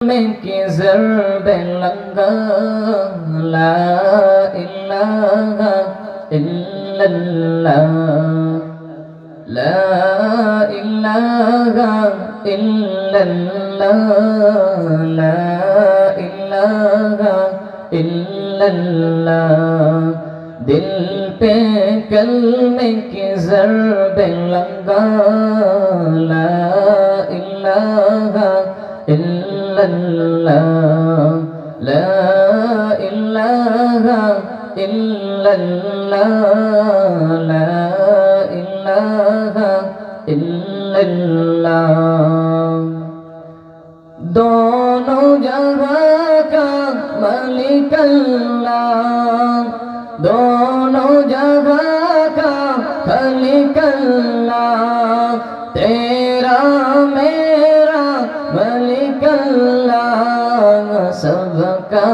में की ज़रब लंगा ला इलाहा इल्लल्लाह ला इलाहा इल्लल्लाह ला इलाहा इल्लल्लाह दिल पे कलमे की ज़रब लंगा ला इलाहा illallah la ilaha illallah la ilaha illallah दोनों जगह का मालिक अल्लाह दोनों जगह का खालिक अल्लाह तेरा मेरा मालिक अल्लाह सबका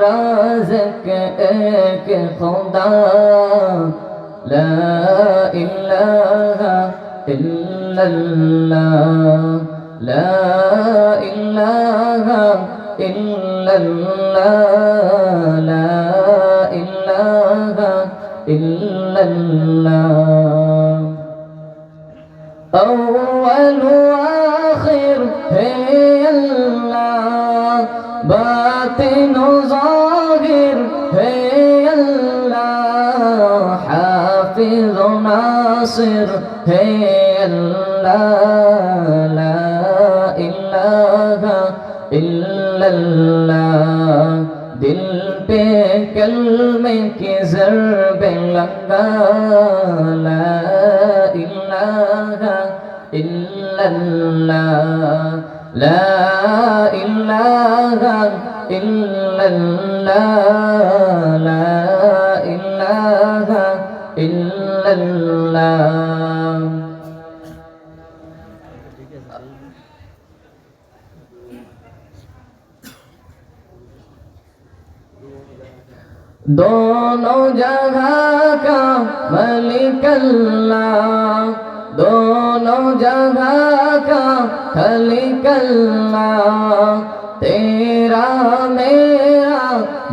राज़िक़ एक खुदा ला इलाहा इल्लल्लाह ला इलाहा इल्लल्लाह ला इलाहा इल्लल्लाह अव्वल आखिर है अल्लाह बातिन ज़ाहिर है अल्लाह हाफिज़ नासिर है अल्लाह ला इलाहा इल्लल्लाह दिल पे कलमे की ज़रब लगा ला इलाहा इल्लल्लाह ला इलाहा इल्लल्लाह ला इलाहा इल्लल्लाह दोनों जगह का मालिक अल्लाह दोनों जगह का खालिक अल्लाह तेरा मेरा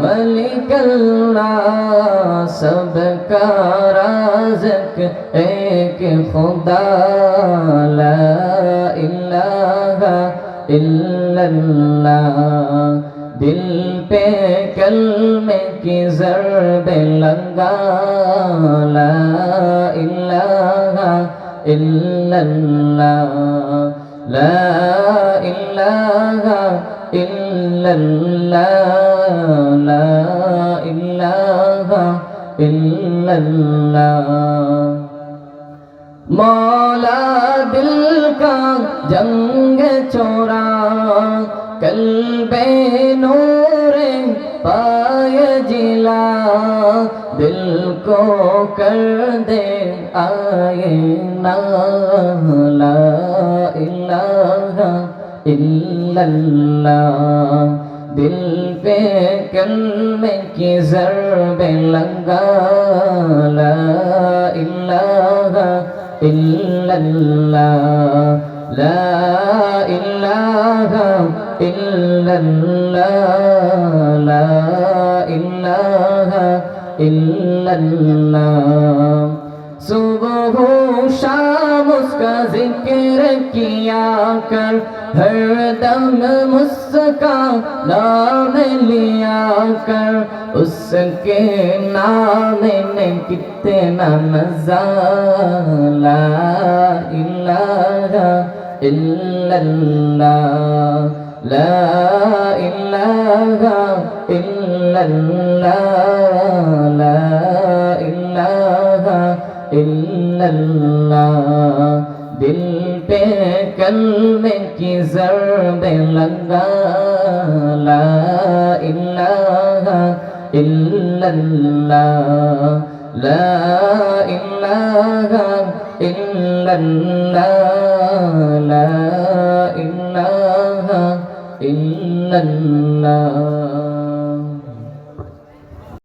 मालिक अल्लाह सबका राज़िक़ एक खुदा ला इलाहा इल्लल्लाह दिल पे कलमे की ज़रब लगा ला इलाहा इल्लल्लाह ला इलाहा इल्लल्लाह ला इलाहा इल्लल्लाह मौला दिल का जंग छोड़ा कल्बे नूरे पाए जिला दिल को कर दे आए ना ला इलाहा इल्लल्लाह दिल पे कलमे की ज़रब लगा ला इलाहा इल्लल्लाह ला इलाहा इल्लल्लाह ला इलाहा इल्लल्लाह सुबह शाम उसका जिक्र किया कर हर दम मुस्का नाम लिया कर उसके नाम में कितना मज़ा ला इलाहा इल्लल्लाह ला इलाहा इल्लल्लाह ला इलाहा इल्लल्लाह दिल पे कलमे की ज़रब लगा ला इलाहा इल्लल्लाह ला इलाहा इल्लल्लाह ला इलाहा इल्लल्लाह